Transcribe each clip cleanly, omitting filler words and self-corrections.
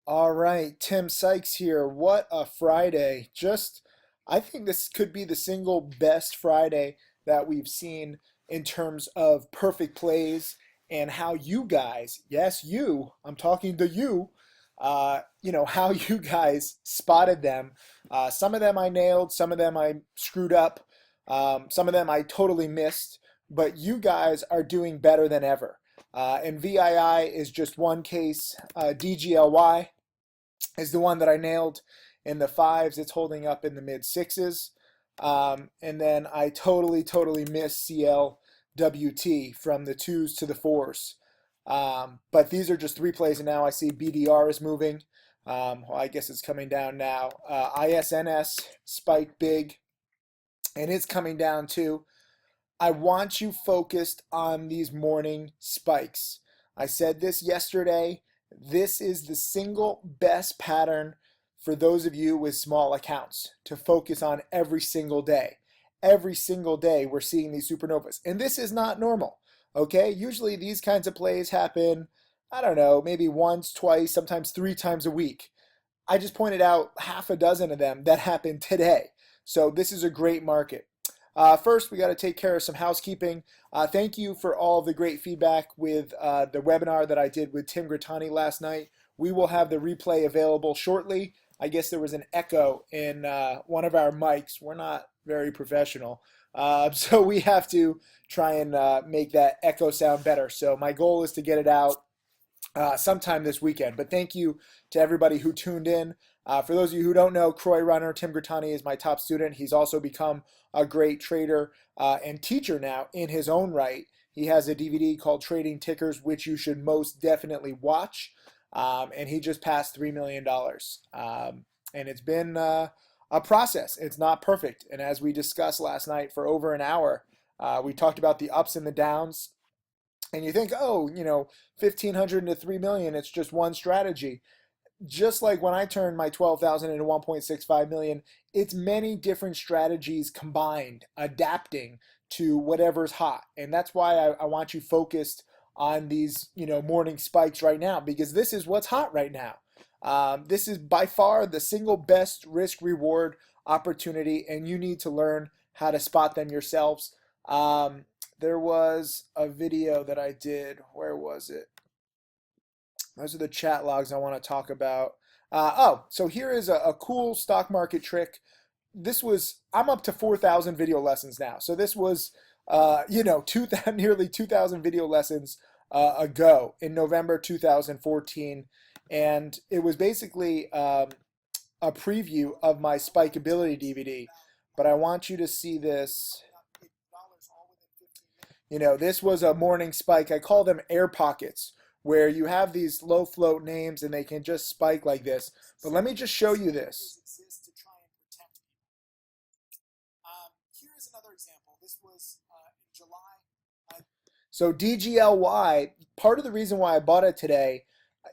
All right, Tim Sykes here. What a Friday. I think this could be the single best Friday that we've seen in terms of perfect plays and how you guys, yes, you, I'm talking to you, how you guys spotted them. Some of them I nailed, some of them I screwed up, some of them I totally missed, but you guys are doing better than ever. And VII is just one case. DGLY is the one that I nailed in the fives. It's holding up in the mid sixes. And then I totally missed CLWT from the twos to the fours. But these are just three plays, and now I see BDR is moving. Well, I guess it's coming down now. ISNS spiked big, and it's coming down too. I want you focused on these morning spikes. I said this yesterday. This is the single best pattern for those of you with small accounts to focus on every single day. Every single day we're seeing these supernovas. And this is not normal, okay? Usually these kinds of plays happen, I don't know, maybe once, twice, sometimes three times a week. I just pointed out half a dozen of them that happened today. So this is a great market. First, we got to take care of some housekeeping. Thank you for all of the great feedback with the webinar that I did with Tim Grattani last night. We will have the replay available shortly. I guess there was an echo in one of our mics. We're not very professional, so we have to try and make that echo sound better. So my goal is to get it out sometime this weekend. But thank you to everybody who tuned in. For those of you who don't know, Croy Runner, Tim Grattani is my top student. He's also become a great trader and teacher now in his own right. He has a DVD called Trading Tickers, which you should most definitely watch. And he just passed $3 million. And it's been a process. It's not perfect. And as we discussed last night for over an hour, we talked about the ups and the downs. And you think, oh, 1,500 into 3 million, it's just one strategy. Just like when I turned my 12,000 into 1.65 million, it's many different strategies combined, adapting to whatever's hot. And that's why I want you focused on these, morning spikes right now, because this is what's hot right now. This is by far the single best risk reward opportunity, and you need to learn how to spot them yourselves. There was a video that I did. Where was it? Those are the chat logs I want to talk about. So here is a cool stock market trick. I'm up to 4,000 video lessons now. So this was, nearly 2,000 video lessons ago in November 2014. And it was basically a preview of my Spikeability DVD. But I want you to see this. This was a morning spike. I call them air pockets, where you have these low float names and they can just spike like this. But let me just show you this. Here's another example. This was in July. So DGLY, part of the reason why I bought it today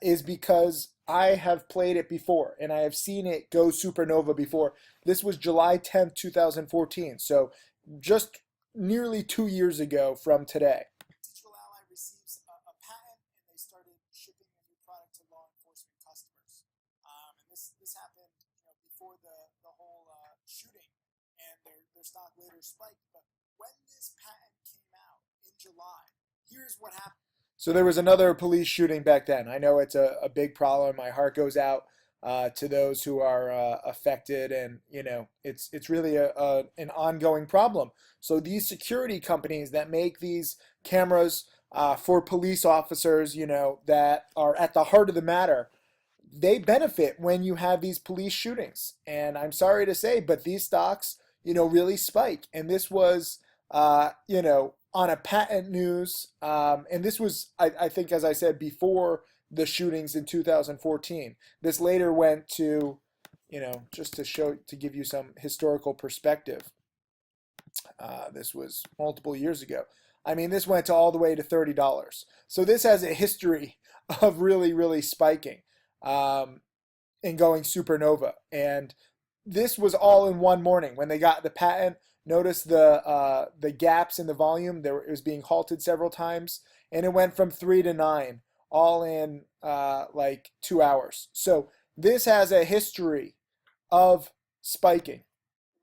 is because I have played it before and I have seen it go supernova before. This was July 10th, 2014. So just nearly 2 years ago from today. Digital Ally receives a patent, and they started shipping a new product to law enforcement customers. And this happened, before the whole shooting, and their stock later spiked. But when this patent came out in July, here's what happened. So there was another police shooting back then. I know it's a big problem. My heart goes out to those who are affected, and it's really an ongoing problem. So these security companies that make these cameras for police officers, that are at the heart of the matter, they benefit when you have these police shootings. And I'm sorry to say, but these stocks, really spike. And this was, on a patent news, and this was, I think, as I said, before the shootings in 2014. This later went to, just to give you some historical perspective. This was multiple years ago. I mean, this went all the way to $30. So this has a history of really spiking and going supernova. And this was all in one morning. When they got the patent, notice the gaps in the volume. It was being halted several times, and it went from 3 to 9 all in like 2 hours. So this has a history of spiking.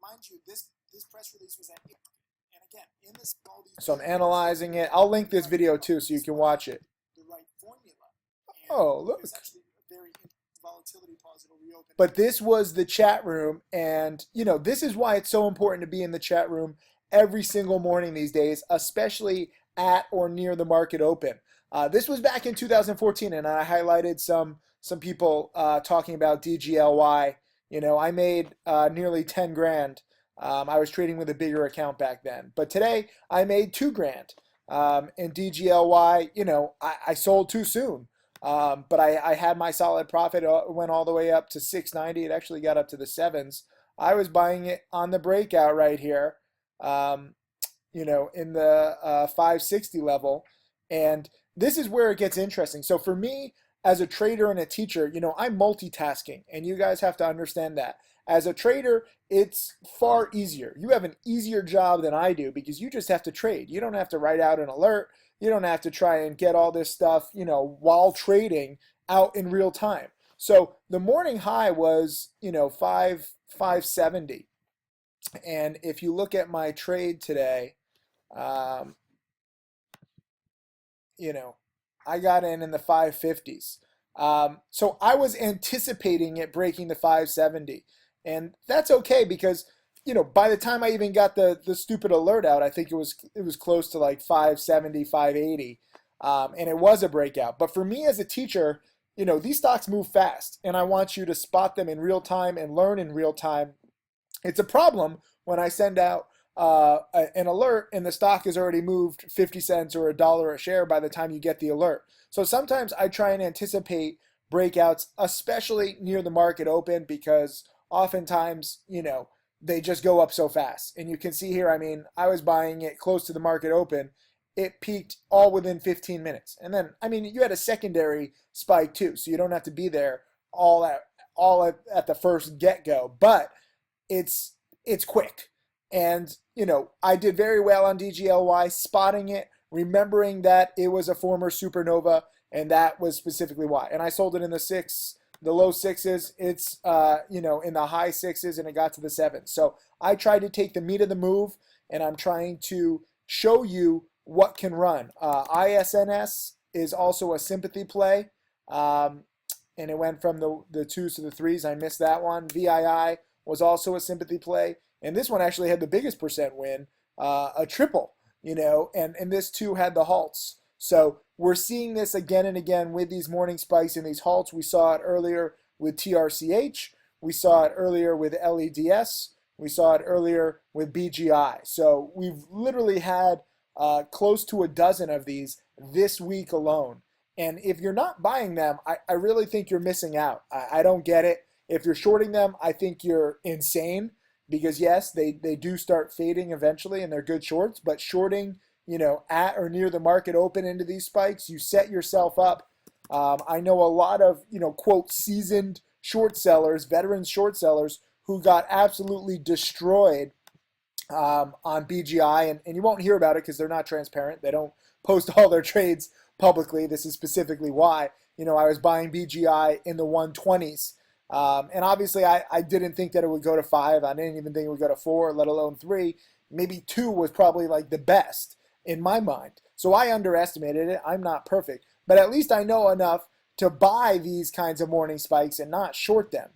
Mind you, this press release was at 8. And again, in this, so I'm analyzing it. I'll link this video too so you can watch it. The right formula. Oh, look. But this was the chat room, and this is why it's so important to be in the chat room every single morning these days, especially at or near the market open. This was back in 2014, and I highlighted some people talking about DGLY. I made nearly 10 grand. I was trading with a bigger account back then, but today I made 2 grand. In DGLY, I sold too soon. But I had my solid profit. It went all the way up to 690. It actually got up to the 7s. I was buying it on the breakout right here, in the 560 level. And this is where it gets interesting. So for me, as a trader and a teacher, I'm multitasking, and you guys have to understand that. As a trader, it's far easier. You have an easier job than I do because you just have to trade. You don't have to write out an alert. You don't have to try and get all this stuff, while trading out in real time. So the morning high was, 570. And if you look at my trade today, I got in the 550s. So I was anticipating it breaking the 570. And that's okay because, by the time I even got the stupid alert out, I think it was close to like 570, 580. And it was a breakout. But for me as a teacher, these stocks move fast, and I want you to spot them in real time and learn in real time. It's a problem when I send out an alert and the stock has already moved 50 cents or $1 a share by the time you get the alert. So sometimes I try and anticipate breakouts, especially near the market open, because oftentimes, they just go up so fast. And you can see here, I was buying it close to the market open. It peaked all within 15 minutes. And then, you had a secondary spike too, so you don't have to be there all at the first get-go. But it's quick. And, I did very well on DGLY, spotting it, remembering that it was a former supernova, and that was specifically why. And I sold it in the low 6s. It's, in the high 6s, and it got to the 7s. So I tried to take the meat of the move, and I'm trying to show you what can run. ISNS is also a sympathy play, and it went from the 2s to the 3s. I missed that one. VII was also a sympathy play. And this one actually had the biggest percent win, a triple, and this too had the halts. So we're seeing this again and again with these morning spikes and these halts. We saw it earlier with TRCH. We saw it earlier with LEDS. We saw it earlier with BGI. So we've literally had close to a dozen of these this week alone. And if you're not buying them, I really think you're missing out. I don't get it. If you're shorting them, I think you're insane. Because yes, they do start fading eventually, and they're good shorts. But shorting, at or near the market open into these spikes, you set yourself up. I know a lot of, quote, seasoned short sellers, veteran short sellers, who got absolutely destroyed on BGI. And you won't hear about it because they're not transparent. They don't post all their trades publicly. This is specifically why. I was buying BGI in the 120s. And obviously, I didn't think that it would go to 5. I didn't even think it would go to 4, let alone 3. Maybe 2 was probably like the best in my mind. So I underestimated it. I'm not perfect. But at least I know enough to buy these kinds of morning spikes and not short them.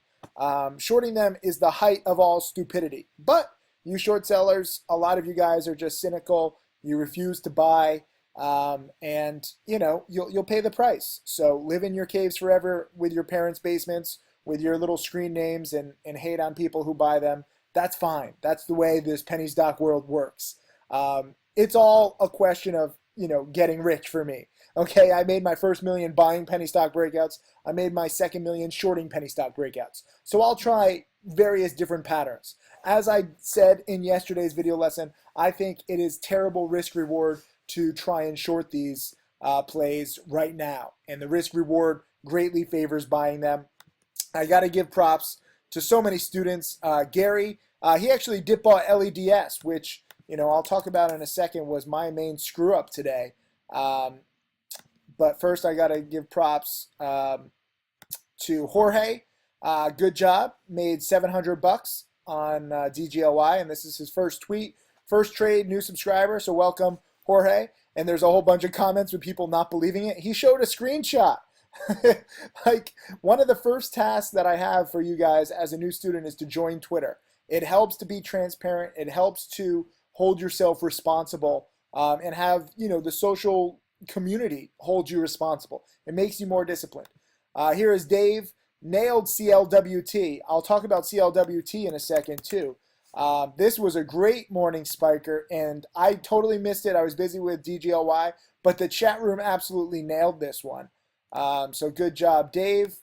Shorting them is the height of all stupidity. But you short sellers, a lot of you guys are just cynical. You refuse to buy. And, you'll pay the price. So live in your caves forever with your parents' basements, with your little screen names, and hate on people who buy them. That's fine. That's the way this penny stock world works. It's all a question of, getting rich for me. Okay, I made my first million buying penny stock breakouts. I made my second million shorting penny stock breakouts. So I'll try various different patterns. As I said in yesterday's video lesson, I think it is terrible risk reward to try and short these plays right now. And the risk reward greatly favors buying them. I got to give props to so many students. Gary, he actually dip bought LEDS, which, I'll talk about in a second, was my main screw up today. But first, I got to give props to Jorge. Good job. Made 700 bucks on DGLY, and this is his first tweet, first trade, new subscriber. So welcome, Jorge. And there's a whole bunch of comments with people not believing it. He showed a screenshot. Like, one of the first tasks that I have for you guys as a new student is to join Twitter. It helps to be transparent. It helps to hold yourself responsible, and have, the social community hold you responsible. It makes you more disciplined. Here is Dave. Nailed CLWT. I'll talk about CLWT in a second too. This was a great morning spiker, and I totally missed it. I was busy with DGLY, but the chat room absolutely nailed this one. So good job, Dave.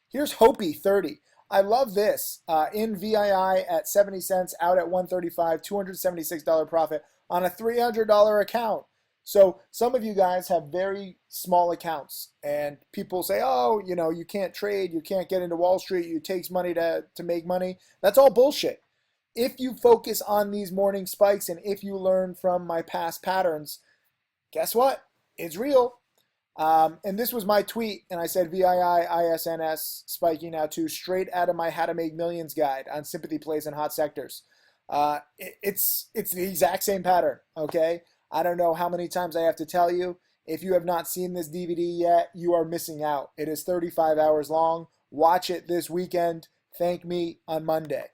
Here's Hopi 30. I love this. In VII at 70 cents, out at 135, $276 profit on a $300 account. So some of you guys have very small accounts, and people say, oh, you can't trade, you can't get into Wall Street, it takes money to make money. That's all bullshit. If you focus on these morning spikes, and if you learn from my past patterns, guess what? It's real. And this was my tweet, and I said VII, ISNS, spiking now too, straight out of my How to Make Millions guide on sympathy plays and hot sectors. It's the exact same pattern, okay? I don't know how many times I have to tell you. If you have not seen this DVD yet, you are missing out. It is 35 hours long. Watch it this weekend. Thank me on Monday.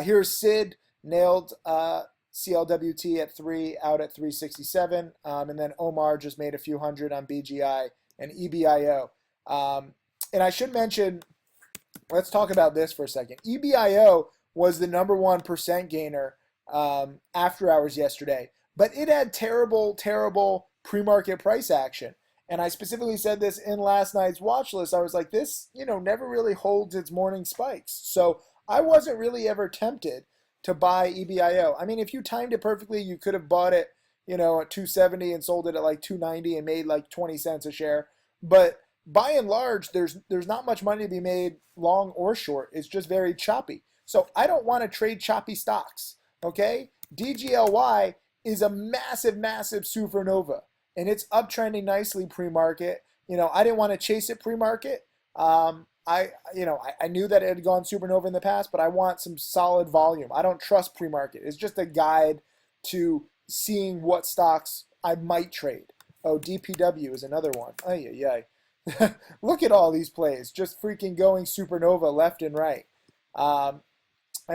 Here's Sid. Nailed CLWT at 3, out at 367. And then Omar just made a few hundred on BGI and EBIO. And I should mention, let's talk about this for a second. EBIO was the number 1% gainer after hours yesterday. But it had terrible, terrible pre-market price action. And I specifically said this in last night's watch list. I was like, this, never really holds its morning spikes. So I wasn't really ever tempted to buy EBIO. I mean, if you timed it perfectly, you could have bought it, at 270 and sold it at like 290 and made like 20 cents a share. But by and large, there's not much money to be made long or short. It's just very choppy. So I don't want to trade choppy stocks, okay? DGLY is a massive, massive supernova, and it's uptrending nicely pre-market. I didn't want to chase it pre-market. I knew that it had gone supernova in the past, but I want some solid volume. I don't trust pre-market. It's just a guide to seeing what stocks I might trade. Oh, DPW is another one. Look at all these plays, just freaking going supernova left and right. I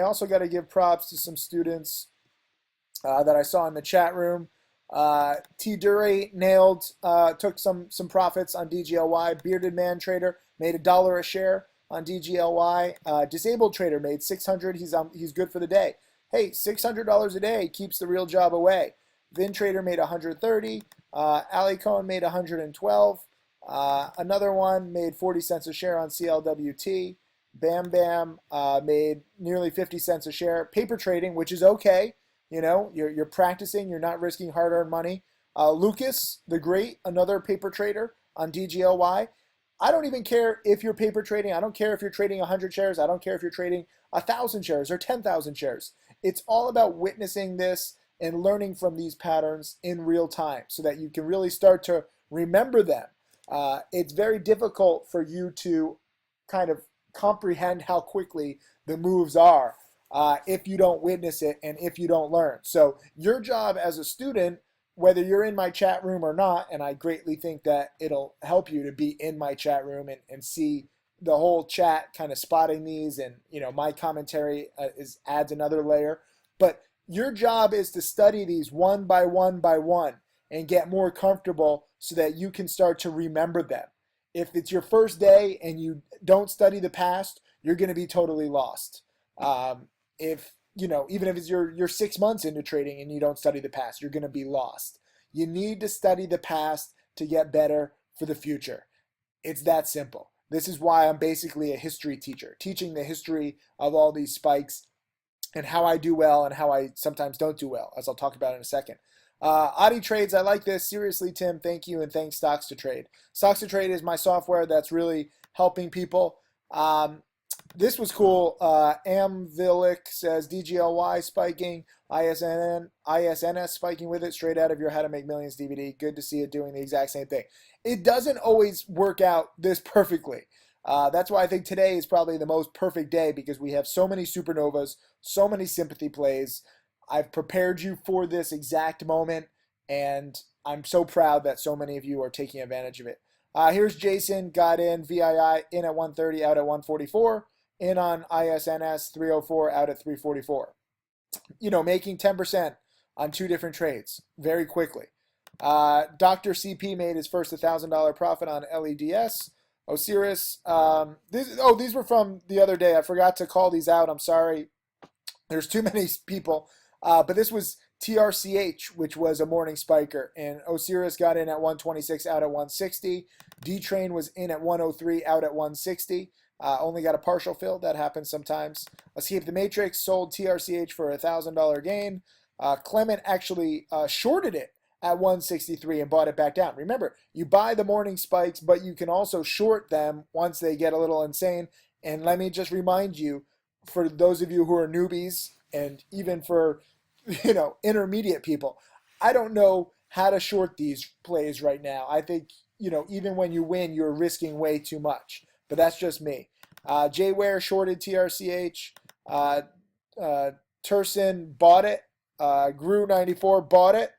also got to give props to some students that I saw in the chat room. T. Duray nailed, took some profits on DGLY. Bearded Man Trader made $1 a share on DGLY. Disabled Trader made 600. He's good for the day. Hey, $600 a day keeps the real job away. Vin Trader made 130. Ali Cohen made 112. Another one made 40 cents a share on CLWT. Bam Bam made nearly 50 cents a share. Paper trading, which is okay. You're practicing. You're not risking hard-earned money. Lucas, the Great, another paper trader on DGLY. I don't even care if you're paper trading. I don't care if you're trading 100 shares. I don't care if you're trading 1,000 shares or 10,000 shares. It's all about witnessing this and learning from these patterns in real time so that you can really start to remember them. It's very difficult for you to kind of comprehend how quickly the moves are. If you don't witness it and if you don't learn. So your job as a student, whether you're in my chat room or not, and I greatly think that it'll help you to be in my chat room and see the whole chat kind of spotting these, and my commentary adds another layer. But your job is to study these one by one by one and get more comfortable so that you can start to remember them. If it's your first day and you don't study the past, you're going to be totally lost. Even if it's you're 6 months into trading and you don't study the past, you're going to be lost. You need to study the past to get better for the future. It's that simple. This is why I'm basically a history teacher, teaching the history of all these spikes and how I do well and how I sometimes don't do well, as I'll talk about in a second. Audi Trades, I like this. Seriously, Tim, thank you, and thanks Stocks to Trade. Stocks to Trade is my software that's really helping people. This was cool. Amvilic says DGLY spiking, ISNS spiking with it, straight out of your How to Make Millions DVD. Good to see it doing the exact same thing. It doesn't always work out this perfectly. That's why I think today is probably the most perfect day because we have so many supernovas, so many sympathy plays. I've prepared you for this exact moment, and I'm so proud that so many of you are taking advantage of it. Here's Jason, got in VII in at 130, out at 144. In on ISNS 304, out at 344. Making 10% on two different trades very quickly. Dr. CP made his first $1,000 profit on LEDS. Osiris, these were from the other day. I forgot to call these out. I'm sorry. There's too many people. But this was TRCH, which was a morning spiker. And Osiris got in at 126, out at 160. D-Train was in at 103, out at 160. Only got a partial fill. That happens sometimes. Escape the Matrix sold TRCH for a $1,000 gain. Clement actually shorted it at 163 and bought it back down. Remember, you buy the morning spikes, but you can also short them once they get a little insane. And let me just remind you, for those of you who are newbies, and even for intermediate people, I don't know how to short these plays right now. I think even when you win, you're risking way too much. But that's just me. J-Ware shorted TRCH. Turson bought it. Grew94 bought it.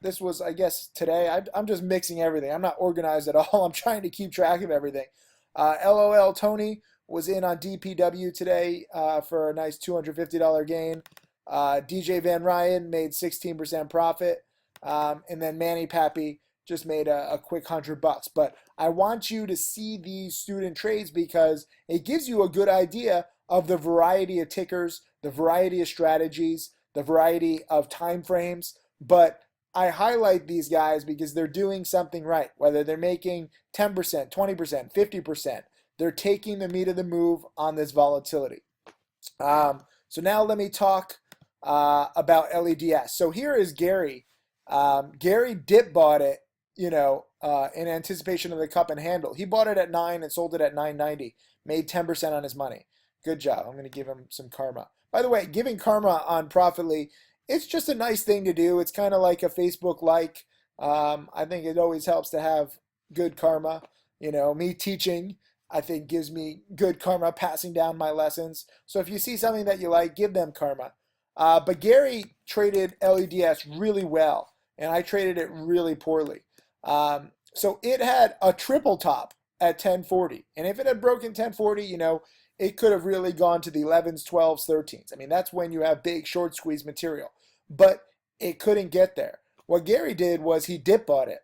This was, I guess, today. I'm just mixing everything. I'm not organized at all. I'm trying to keep track of everything. LOL Tony was in on DPW today for a nice $250 gain. DJ Van Ryan made 16% profit. And then Manny Pappy just made a quick $100. But I want you to see these student trades because it gives you a good idea of the variety of tickers, the variety of strategies, the variety of time frames. But I highlight these guys because they're doing something right, whether they're making 10%, 20%, 50%. They're taking the meat of the move on this volatility. So now let me talk about LEDS. So here is Gary. Gary dip bought it, in anticipation of the cup and handle. He bought it at 9 and sold it at 9.90. Made 10% on his money. Good job. I'm going to give him some karma. By the way, giving karma on Profitly, it's just a nice thing to do. It's kind of like a Facebook like. I think it always helps to have good karma. Me teaching, I think, gives me good karma, passing down my lessons. So if you see something that you like, give them karma. But Gary traded LEDS really well, and I traded it really poorly. So it had a triple top at 1040. And if it had broken 1040, it could have really gone to the 11s, 12s, 13s. I mean, that's when you have big short squeeze material. But it couldn't get there. What Gary did was he dip bought it.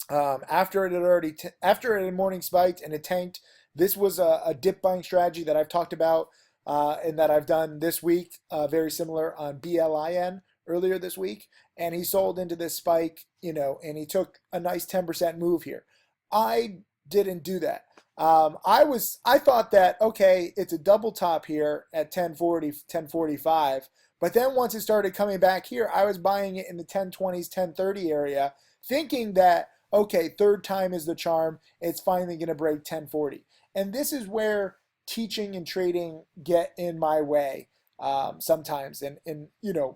After it had morning spiked and it tanked. This was a dip buying strategy that I've talked about and that I've done this week, very similar on BLIN earlier this week. And he sold into this spike, and he took a nice 10% move here. I didn't do that. I thought that, okay, it's a double top here at 1040, 1045. But then once it started coming back here, I was buying it in the 1020s, 1030 area, thinking that, okay, third time is the charm. It's finally going to break 1040. And this is where teaching and trading get in my way sometimes. And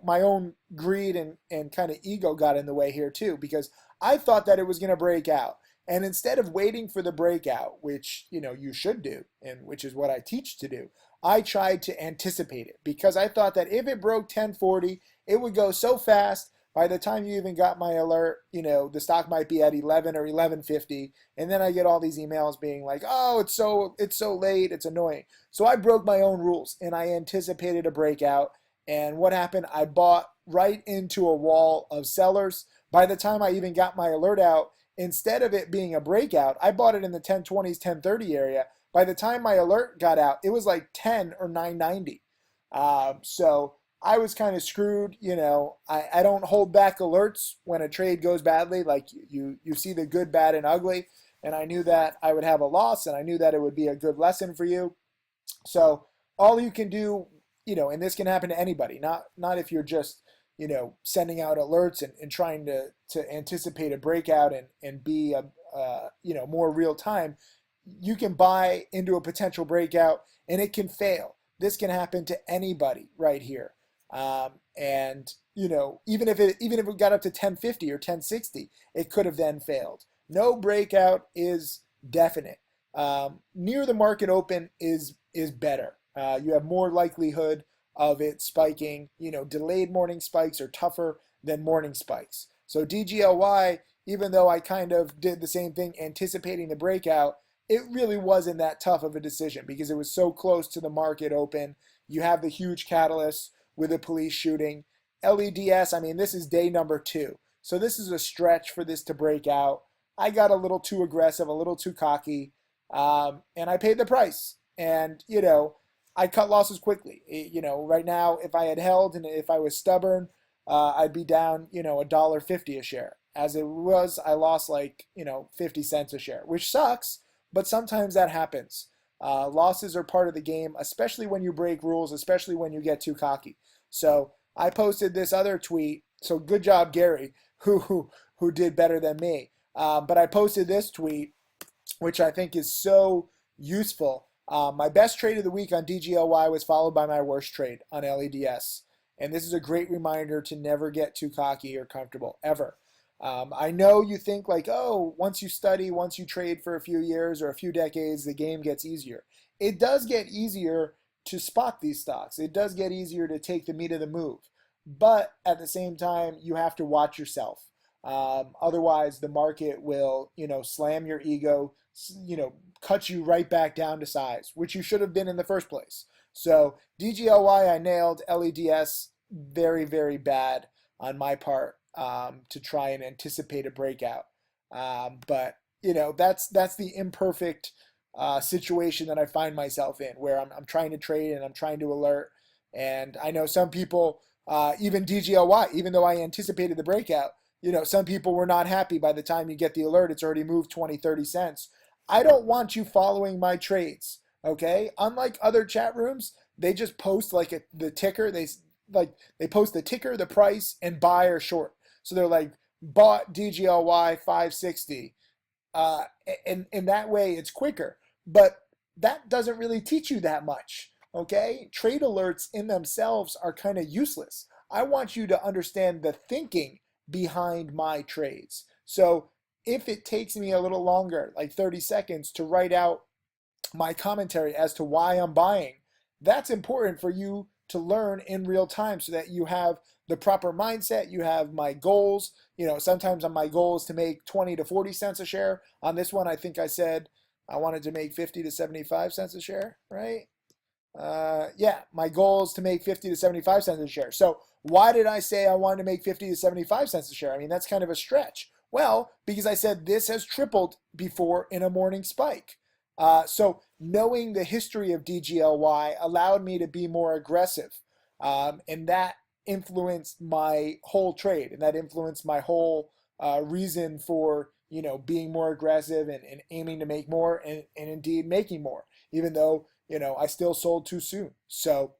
my own greed and kind of ego got in the way here too, because I thought that it was going to break out. And instead of waiting for the breakout, which, you should do, and which is what I teach to do, I tried to anticipate it because I thought that if it broke 1040, it would go so fast. By the time you even got my alert, the stock might be at 11 or 11.50, and then I get all these emails being like, "Oh, it's so late, it's annoying." So I broke my own rules and I anticipated a breakout. And what happened? I bought right into a wall of sellers. By the time I even got my alert out, instead of it being a breakout, I bought it in the 1020s, 1030 area. By the time my alert got out, it was like 10 or 990. So I was kind of screwed. I don't hold back alerts when a trade goes badly. Like you see the good, bad, and ugly. And I knew that I would have a loss, and I knew that it would be a good lesson for you. So all you can do, and this can happen to anybody, not if you're just, sending out alerts and trying to anticipate a breakout and be more real time. you can buy into a potential breakout and it can fail. This can happen to anybody right here. And even if it got up to 1050 or 1060, it could have then failed. No breakout is definite. Near the market open is better. You have more likelihood of it spiking. Delayed morning spikes are tougher than morning spikes. So DGLY, even though I kind of did the same thing anticipating the breakout, it really wasn't that tough of a decision because it was so close to the market open. You have the huge catalyst with a police shooting. LEDS, I mean, this is day number 2. So this is a stretch for this to break out. I got a little too aggressive, a little too cocky, and I paid the price. And, I cut losses quickly. Right now, if I had held and if I was stubborn, I'd be down, $1.50 a share. As it was, I lost 50 cents a share, which sucks, but sometimes that happens. Losses are part of the game, especially when you break rules, especially when you get too cocky. So I posted this other tweet. So good job, Gary, who did better than me. But I posted this tweet, which I think is so useful. My best trade of the week on DGLY was followed by my worst trade on LEDS. And this is a great reminder to never get too cocky or comfortable, ever. I know you think once you study, once you trade for a few years or a few decades, the game gets easier. It does get easier to spot these stocks. It does get easier to take the meat of the move. But at the same time, you have to watch yourself. Otherwise, the market will, slam your ego, cut you right back down to size, which you should have been in the first place. So DGLY, I nailed. LEDS, very, very bad on my part to try and anticipate a breakout. But that's the imperfect situation that I find myself in, where I'm trying to trade and I'm trying to alert. And I know some people, even DGLY, even though I anticipated the breakout, some people were not happy by the time you get the alert. It's already moved 20, 30 cents. I don't want you following my trades, okay? Unlike other chat rooms, they just post the ticker. They post the ticker, the price, and buy or short. So they're like, bought DGLY 560. And that way it's quicker. But that doesn't really teach you that much, okay? Trade alerts in themselves are kind of useless. I want you to understand the thinking behind my trades. So if it takes me a little longer, like 30 seconds, to write out my commentary as to why I'm buying, that's important for you to learn in real time so that you have the proper mindset. You have my goals. Sometimes my goal is to make 20 to 40 cents a share. On this one, I think I said I wanted to make 50 to 75 cents a share, right? Yeah, my goal is to make 50 to 75 cents a share. So why did I say I wanted to make 50 to 75 cents a share? I mean, that's kind of a stretch. Well, because I said this has tripled before in a morning spike. So knowing the history of DGLY allowed me to be more aggressive. And that influenced my whole trade. And that influenced my whole reason for, being more aggressive and aiming to make more and indeed making more, even though, I still sold too soon. So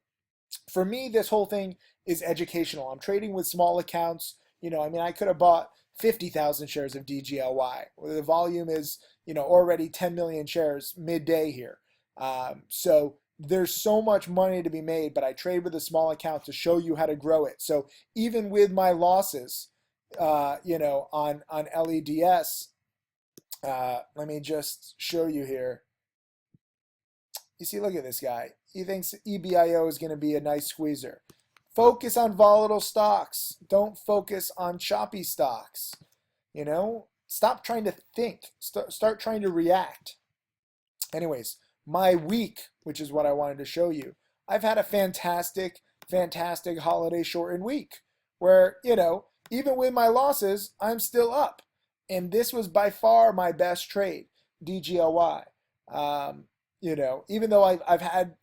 for me, this whole thing is educational. I'm trading with small accounts. I could have bought 50,000 shares of DGLY. The volume is, already 10 million shares midday here. So there's so much money to be made, but I trade with a small account to show you how to grow it. So even with my losses, on LEDS, let me just show you here. You see, look at this guy. He thinks EBIO is going to be a nice squeezer. Focus on volatile stocks. Don't focus on choppy stocks. Stop trying to think. Start trying to react. Anyways, my week, which is what I wanted to show you, I've had a fantastic holiday shortened week where, even with my losses, I'm still up. And this was by far my best trade, DGLY. Even though I've had,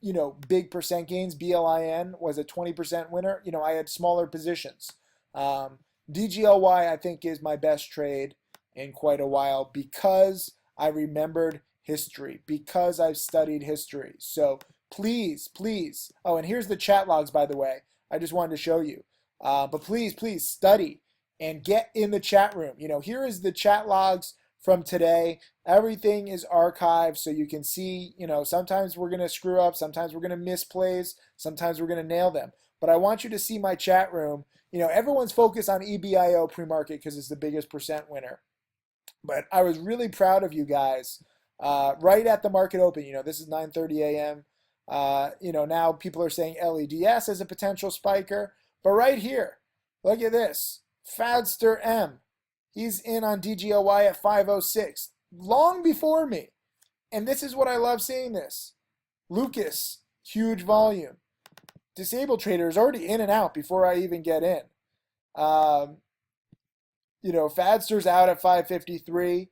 big percent gains, BLIN was a 20% winner, I had smaller positions. DGLY, I think, is my best trade in quite a while because I remembered history, because I've studied history. So please. Oh, and here's the chat logs, by the way. I just wanted to show you. But please study and get in the chat room. Here is the chat logs from today. Everything is archived so you can see, sometimes we're going to screw up, sometimes we're going to miss plays, sometimes we're going to nail them. But I want you to see my chat room. Everyone's focused on EBIO pre-market because it's the biggest percent winner. But I was really proud of you guys right at the market open. This is 9:30 a.m. Now people are saying LEDS as a potential spiker. But right here, look at this. Fadster M. He's in on DGLY at 506, long before me. And this is what I love seeing this. Lucas, huge volume. Disabled Trader is already in and out before I even get in. Fadster's out at 553.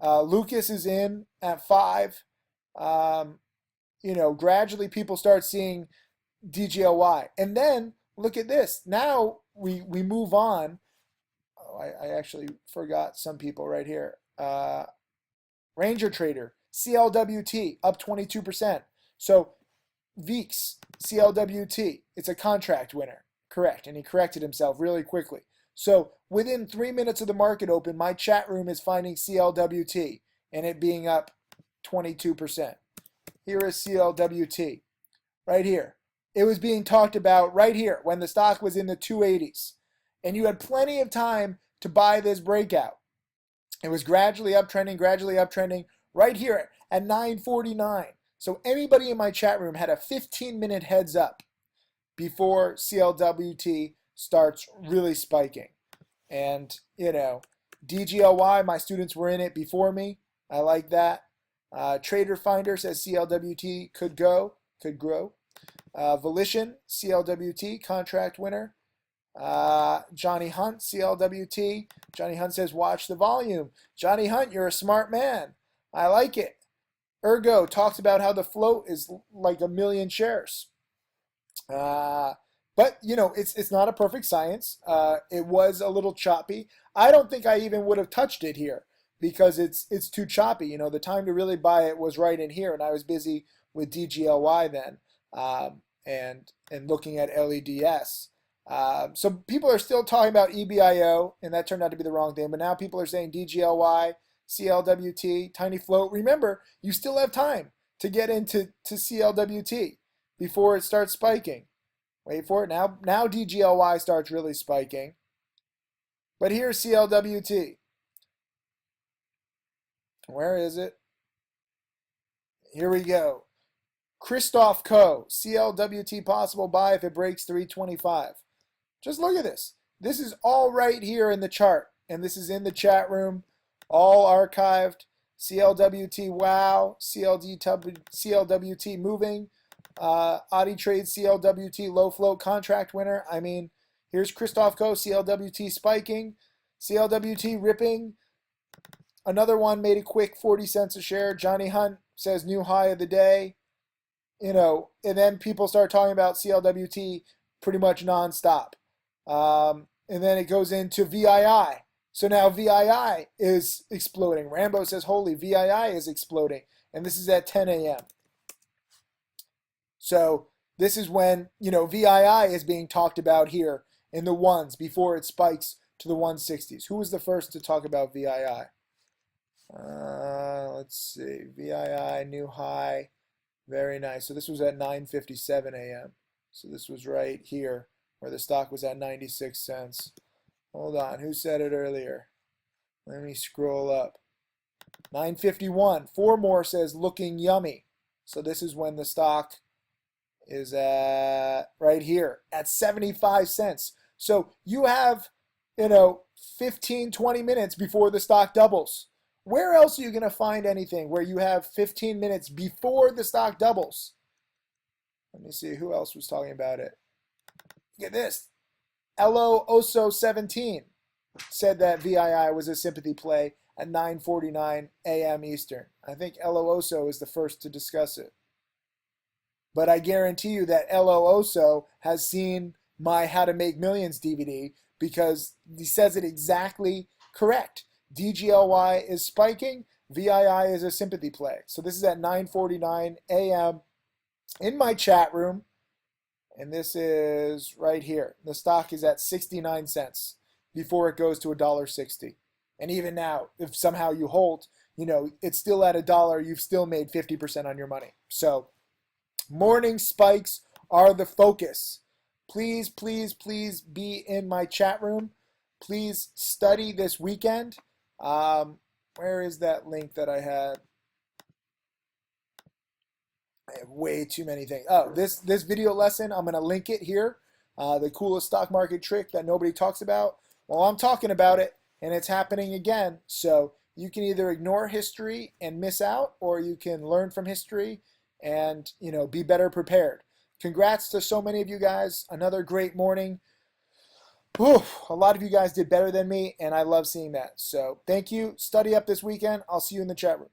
Lucas is in at 5. Gradually people start seeing DGLY. And then look at this. Now we move on. Oh, I actually forgot some people right here. Ranger Trader, CLWT, up 22%. So Veeks, CLWT, it's a contract winner. Correct. And he corrected himself really quickly. So within 3 minutes of the market open, my chat room is finding CLWT and it being up 22%. Here is CLWT right here. It was being talked about right here when the stock was in the 280s. And you had plenty of time to buy this breakout. It was gradually uptrending right here at 949. So anybody in my chat room had a 15-minute heads up before CLWT starts really spiking. And, DGLY, my students were in it before me. I like that. Trader Finder says CLWT could grow. Volition, CLWT, contract winner. Johnny Hunt, CLWT. Johnny Hunt says, watch the volume. Johnny Hunt, you're a smart man. I like it. Ergo talks about how the float is like 1 million shares. But, it's not a perfect science. It was a little choppy. I don't think I even would have touched it here because it's too choppy. The time to really buy it was right in here, and I was busy with DGLY then and looking at LEDS. So people are still talking about EBIO, and that turned out to be the wrong thing. But now people are saying DGLY, CLWT, tiny float. Remember, you still have time to get into CLWT before it starts spiking. Wait for it. Now DGLY starts really spiking. But here's CLWT. Where is it? Here we go. Christoph Co. CLWT possible buy if it breaks 325. Just look at this. This is all right here in the chart. And this is in the chat room. All archived. CLWT wow. CLWT moving. Audi Trade CLWT low float contract winner. I mean, here's Christoph Co. CLWT spiking. CLWT ripping. Another one made a quick 40 cents a share. Johnny Hunt says new high of the day. And then people start talking about CLWT pretty much nonstop. And then it goes into VII. So now VII is exploding. Rambo says, holy, VII is exploding. And this is at 10 a.m. So this is when, VII is being talked about here in the ones before it spikes to the 160s. Who was the first to talk about VII? Let's see. VII, new high. Very nice. So this was at 9:57 a.m. So this was right here where the stock was at 96 cents. Hold on. Who said it earlier? Let me scroll up. 9:51. Four more says looking yummy. So this is when the stock is at right here at 75 cents. So you have, 15, 20 minutes before the stock doubles. Where else are you going to find anything where you have 15 minutes before the stock doubles? Let me see who else was talking about it. Look at this. Elo Oso 17 said that VII was a sympathy play at 9:49 a.m. Eastern. I think Elo Oso is the first to discuss it. But I guarantee you that Elo Oso has seen my How to Make Millions DVD because he says it exactly correct. DGLY is spiking. VII is a sympathy play. So this is at 9:49 a.m. in my chat room. And this is right here. The stock is at 69 cents before it goes to $1.60. And even now, if somehow you hold, it's still at $1, you've still made 50% on your money. So morning spikes are the focus. Please, please, please be in my chat room. Please study this weekend. Where is that link that I had? I have way too many things. Oh, this video lesson, I'm going to link it here. The coolest stock market trick that nobody talks about. Well, I'm talking about it, and it's happening again. So you can either ignore history and miss out, or you can learn from history and be better prepared. Congrats to so many of you guys. Another great morning. Whew, a lot of you guys did better than me, and I love seeing that. So thank you. Study up this weekend. I'll see you in the chat room.